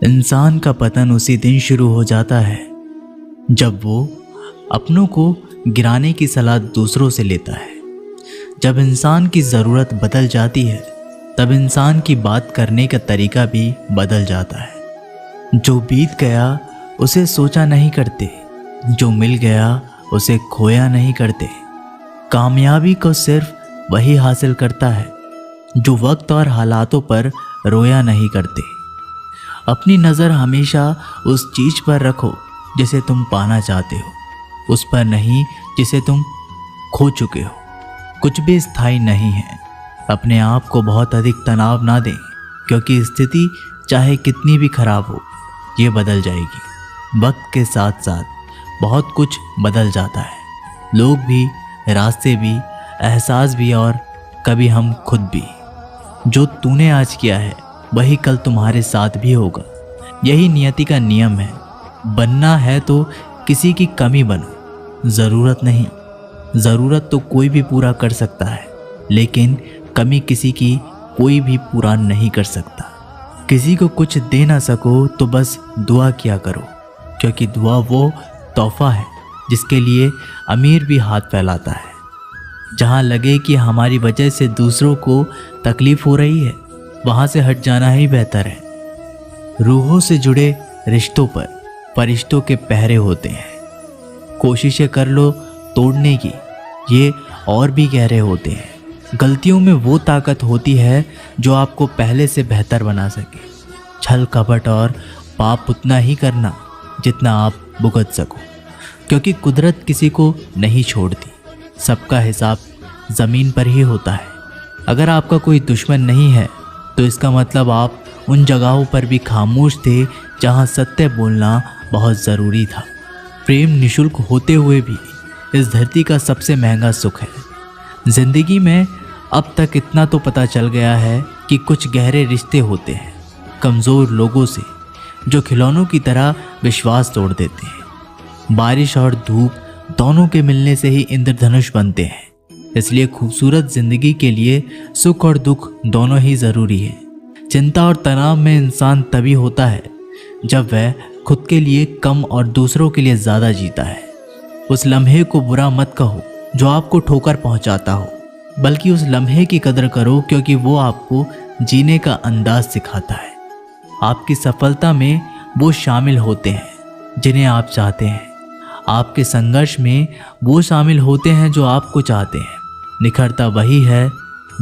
इंसान का पतन उसी दिन शुरू हो जाता है जब वो अपनों को गिराने की सलाह दूसरों से लेता है। जब इंसान की ज़रूरत बदल जाती है तब इंसान की बात करने का तरीका भी बदल जाता है। जो बीत गया उसे सोचा नहीं करते, जो मिल गया उसे खोया नहीं करते। कामयाबी को सिर्फ वही हासिल करता है जो वक्त और हालातों पर रोया नहीं करते। अपनी नज़र हमेशा उस चीज़ पर रखो जिसे तुम पाना चाहते हो, उस पर नहीं जिसे तुम खो चुके हो। कुछ भी स्थायी नहीं है। अपने आप को बहुत अधिक तनाव ना दें, क्योंकि स्थिति चाहे कितनी भी खराब हो ये बदल जाएगी। वक्त के साथ साथ बहुत कुछ बदल जाता है, लोग भी, रास्ते भी, एहसास भी और कभी हम खुद भी। जो तूने आज किया है वही कल तुम्हारे साथ भी होगा। यही नियति का नियम है। बनना है तो किसी की कमी बनो, ज़रूरत नहीं। ज़रूरत तो कोई भी पूरा कर सकता है, लेकिन कमी किसी की कोई भी पूरा नहीं कर सकता। किसी को कुछ दे ना सको तो बस दुआ किया करो, क्योंकि दुआ वो तोहफा है जिसके लिए अमीर भी हाथ फैलाता है। जहाँ लगे कि हमारी वजह से दूसरों को तकलीफ़ हो रही है, वहाँ से हट जाना ही बेहतर है। रूहों से जुड़े रिश्तों पर फरिश्तों के पहरे होते हैं। कोशिशें कर लो तोड़ने की, ये और भी गहरे होते हैं। गलतियों में वो ताकत होती है जो आपको पहले से बेहतर बना सके। छल कपट और पाप उतना ही करना जितना आप भुगत सको, क्योंकि कुदरत किसी को नहीं छोड़ती। सबका हिसाब ज़मीन पर ही होता है। अगर आपका कोई दुश्मन नहीं है तो इसका मतलब आप उन जगहों पर भी खामोश थे जहां सत्य बोलना बहुत ज़रूरी था। प्रेम निशुल्क होते हुए भी इस धरती का सबसे महंगा सुख है। ज़िंदगी में अब तक इतना तो पता चल गया है कि कुछ गहरे रिश्ते होते हैं कमज़ोर लोगों से, जो खिलौनों की तरह विश्वास तोड़ देते हैं। बारिश और धूप दोनों के मिलने से ही इंद्रधनुष बनते हैं। इसलिए खूबसूरत ज़िंदगी के लिए सुख और दुख दोनों ही ज़रूरी है। चिंता और तनाव में इंसान तभी होता है जब वह खुद के लिए कम और दूसरों के लिए ज़्यादा जीता है। उस लम्हे को बुरा मत कहो जो आपको ठोकर पहुंचाता हो, बल्कि उस लम्हे की कदर करो, क्योंकि वो आपको जीने का अंदाज सिखाता है। आपकी सफलता में वो शामिल होते हैं जिन्हें आप चाहते हैं। आपके संघर्ष में वो शामिल होते हैं जो आपको चाहते हैं। निखरता वही है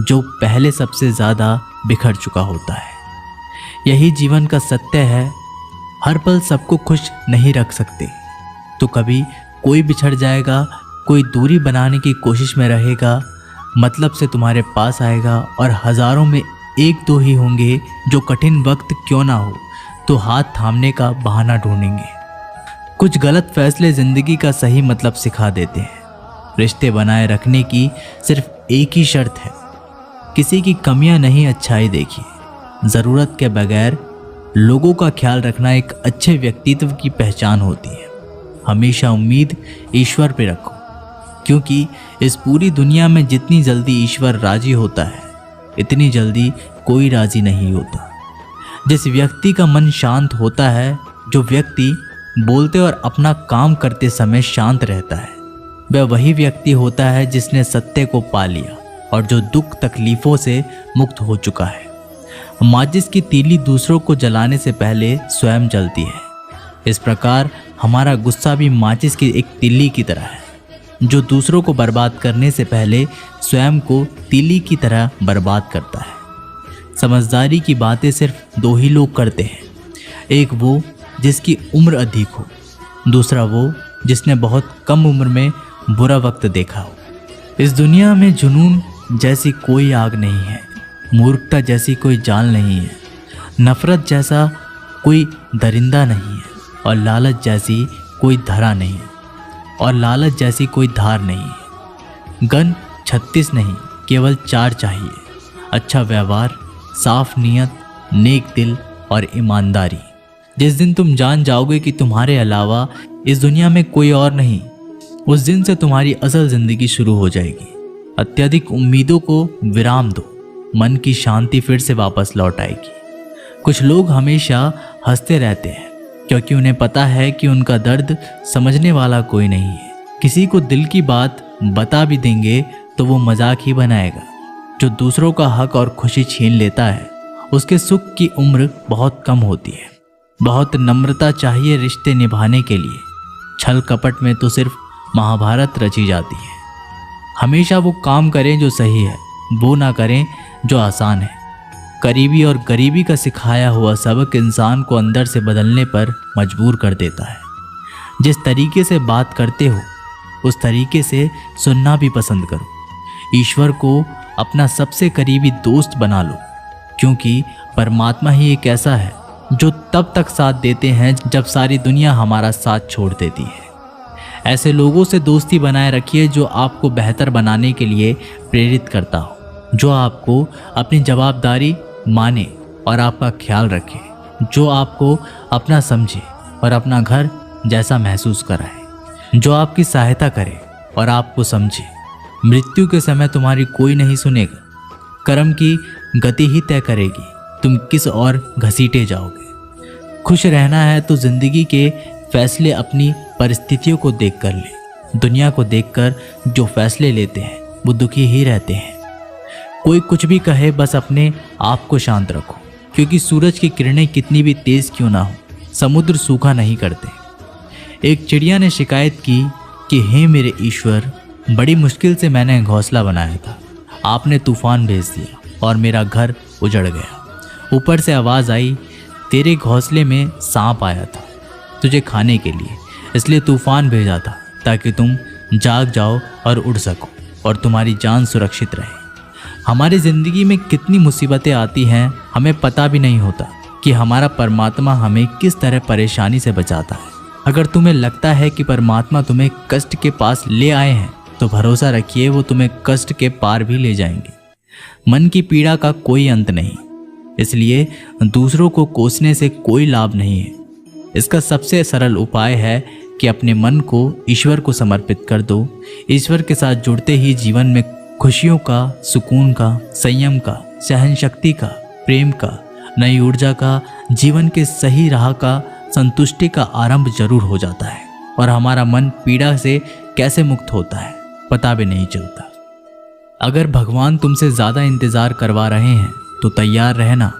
जो पहले सबसे ज़्यादा बिखर चुका होता है। यही जीवन का सत्य है। हर पल सबको खुश नहीं रख सकते, तो कभी कोई बिछड़ जाएगा, कोई दूरी बनाने की कोशिश में रहेगा, मतलब से तुम्हारे पास आएगा, और हज़ारों में एक दो ही होंगे जो कठिन वक्त क्यों ना हो तो हाथ थामने का बहाना ढूंढेंगे। कुछ गलत फैसले ज़िंदगी का सही मतलब सिखा देते हैं। रिश्ते बनाए रखने की सिर्फ एक ही शर्त है, किसी की कमियां नहीं अच्छाई देखिए। ज़रूरत के बगैर लोगों का ख्याल रखना एक अच्छे व्यक्तित्व की पहचान होती है। हमेशा उम्मीद ईश्वर पे रखो, क्योंकि इस पूरी दुनिया में जितनी जल्दी ईश्वर राजी होता है इतनी जल्दी कोई राजी नहीं होता। जिस व्यक्ति का मन शांत होता है, जो व्यक्ति बोलते और अपना काम करते समय शांत रहता है, वह वही व्यक्ति होता है जिसने सत्य को पा लिया और जो दुख तकलीफ़ों से मुक्त हो चुका है। माचिस की तीली दूसरों को जलाने से पहले स्वयं जलती है। इस प्रकार हमारा गुस्सा भी माचिस की एक तीली की तरह है, जो दूसरों को बर्बाद करने से पहले स्वयं को तीली की तरह बर्बाद करता है। समझदारी की बातें सिर्फ दो ही लोग करते हैं, एक वो जिसकी उम्र अधिक हो, दूसरा वो जिसने बहुत कम उम्र में बुरा वक्त देखा हो। इस दुनिया में जुनून जैसी कोई आग नहीं है, मूर्खता जैसी कोई जाल नहीं है, नफरत जैसा कोई दरिंदा नहीं है, और लालच जैसी कोई धार नहीं है। गन 36 नहीं, केवल 4 चाहिए। अच्छा व्यवहार, साफ नियत, नेक दिल और ईमानदारी। जिस दिन तुम जान जाओगे कि तुम्हारे अलावा इस दुनिया में कोई और नहीं, उस दिन से तुम्हारी असल ज़िंदगी शुरू हो जाएगी। अत्यधिक उम्मीदों को विराम दो, मन की शांति फिर से वापस लौट आएगी। कुछ लोग हमेशा हंसते रहते हैं, क्योंकि उन्हें पता है कि उनका दर्द समझने वाला कोई नहीं है। किसी को दिल की बात बता भी देंगे तो वो मजाक ही बनाएगा। जो दूसरों का हक और खुशी छीन लेता है उसके सुख की उम्र बहुत कम होती है। बहुत नम्रता चाहिए रिश्ते निभाने के लिए। छल कपट में तो सिर्फ महाभारत रची जाती है। हमेशा वो काम करें जो सही है, वो ना करें जो आसान है। करीबी और गरीबी का सिखाया हुआ सबक इंसान को अंदर से बदलने पर मजबूर कर देता है। जिस तरीके से बात करते हो उस तरीके से सुनना भी पसंद करो। ईश्वर को अपना सबसे करीबी दोस्त बना लो, क्योंकि परमात्मा ही एक ऐसा है जो तब तक साथ देते हैं जब सारी दुनिया हमारा साथ छोड़ देती है। ऐसे लोगों से दोस्ती बनाए रखिए जो आपको बेहतर बनाने के लिए प्रेरित करता हो, जो आपको अपनी जवाबदारी माने और आपका ख्याल रखे, जो आपको अपना समझे और अपना घर जैसा महसूस कराए, जो आपकी सहायता करे और आपको समझे। मृत्यु के समय तुम्हारी कोई नहीं सुनेगा। कर्म की गति ही तय करेगी तुम किस ओर घसीटे जाओगे। खुश रहना है तो जिंदगी के फैसले अपनी परिस्थितियों को देखकर ले। दुनिया को देखकर जो फैसले लेते हैं वो दुखी ही रहते हैं। कोई कुछ भी कहे, बस अपने आप को शांत रखो, क्योंकि सूरज की किरणें कितनी भी तेज क्यों ना हो, समुद्र सूखा नहीं करते। एक चिड़िया ने शिकायत की कि हे मेरे ईश्वर, बड़ी मुश्किल से मैंने घोंसला बनाया था, आपने तूफान भेज दिया और मेरा घर उजड़ गया। ऊपर से आवाज़ आई, तेरे घोंसले में सांप आया था तुझे खाने के लिए, इसलिए तूफान भेजा था ताकि तुम जाग जाओ और उड़ सको और तुम्हारी जान सुरक्षित रहे। हमारी ज़िंदगी में कितनी मुसीबतें आती हैं, हमें पता भी नहीं होता कि हमारा परमात्मा हमें किस तरह परेशानी से बचाता है। अगर तुम्हें लगता है कि परमात्मा तुम्हें कष्ट के पास ले आए हैं तो भरोसा रखिए वो तुम्हें कष्ट के पार भी ले जाएंगे। मन की पीड़ा का कोई अंत नहीं, इसलिए दूसरों को कोसने से कोई लाभ नहीं है। इसका सबसे सरल उपाय है कि अपने मन को ईश्वर को समर्पित कर दो। ईश्वर के साथ जुड़ते ही जीवन में खुशियों का, सुकून का, संयम का, सहन शक्ति का, प्रेम का, नई ऊर्जा का, जीवन के सही राह का, संतुष्टि का आरंभ जरूर हो जाता है और हमारा मन पीड़ा से कैसे मुक्त होता है पता भी नहीं चलता। अगर भगवान तुमसे ज़्यादा इंतज़ार करवा रहे हैं तो तैयार रहना,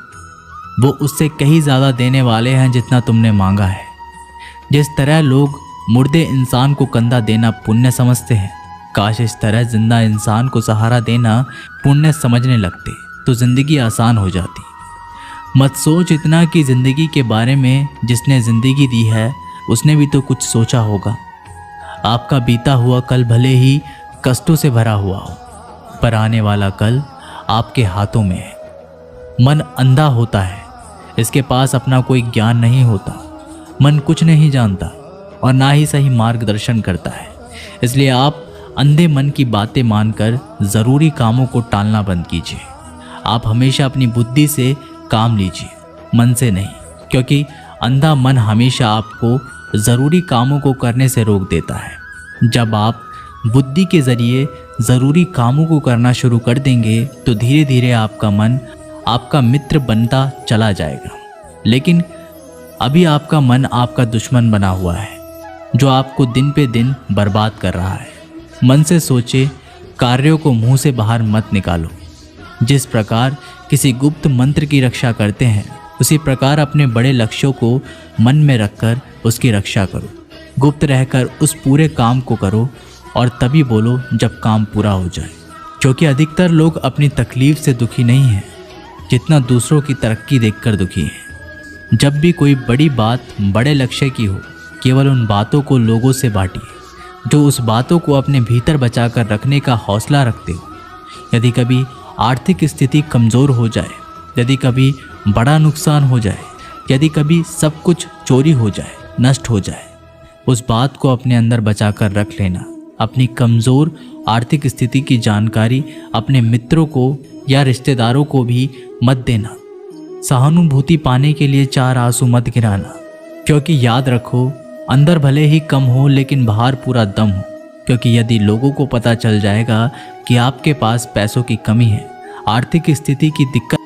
वो उससे कहीं ज़्यादा देने वाले हैं जितना तुमने मांगा है। जिस तरह लोग मुर्दे इंसान को कंधा देना पुण्य समझते हैं, काश इस तरह जिंदा इंसान को सहारा देना पुण्य समझने लगते तो ज़िंदगी आसान हो जाती। मत सोच इतना कि ज़िंदगी के बारे में जिसने ज़िंदगी दी है उसने भी तो कुछ सोचा होगा। आपका बीता हुआ कल भले ही कष्टों से भरा हुआ हो, पर आने वाला कल आपके हाथों में है। मन अंधा होता है, इसके पास अपना कोई ज्ञान नहीं होता। मन कुछ नहीं जानता और ना ही सही मार्गदर्शन करता है, इसलिए आप अंधे मन की बातें मानकर ज़रूरी कामों को टालना बंद कीजिए। आप हमेशा अपनी बुद्धि से काम लीजिए, मन से नहीं, क्योंकि अंधा मन हमेशा आपको ज़रूरी कामों को करने से रोक देता है। जब आप बुद्धि के ज़रिए ज़रूरी कामों को करना शुरू कर देंगे तो धीरे धीरे आपका मन आपका मित्र बनता चला जाएगा। लेकिन अभी आपका मन आपका दुश्मन बना हुआ है, जो आपको दिन पे दिन बर्बाद कर रहा है। मन से सोचे, कार्यों को मुंह से बाहर मत निकालो। जिस प्रकार किसी गुप्त मंत्र की रक्षा करते हैं, उसी प्रकार अपने बड़े लक्ष्यों को मन में रखकर उसकी रक्षा करो। गुप्त रहकर उस पूरे काम को करो और तभी बोलो जब काम पूरा हो जाए, क्योंकि अधिकतर लोग अपनी तकलीफ से दुखी नहीं हैं जितना दूसरों की तरक्की देखकर दुखी हैं। जब भी कोई बड़ी बात बड़े लक्ष्य की हो, केवल उन बातों को लोगों से बांटिए जो उस बातों को अपने भीतर बचाकर रखने का हौसला रखते हो। यदि कभी आर्थिक स्थिति कमज़ोर हो जाए, यदि कभी बड़ा नुकसान हो जाए, यदि कभी सब कुछ चोरी हो जाए, नष्ट हो जाए, उस बात को अपने अंदर बचाकर रख लेना। अपनी कमज़ोर आर्थिक स्थिति की जानकारी अपने मित्रों को या रिश्तेदारों को भी मत देना। सहानुभूति पाने के लिए 4 आंसू मत गिराना, क्योंकि याद रखो, अंदर भले ही कम हो लेकिन बाहर पूरा दम हो। क्योंकि यदि लोगों को पता चल जाएगा कि आपके पास पैसों की कमी है, आर्थिक स्थिति की दिक्कत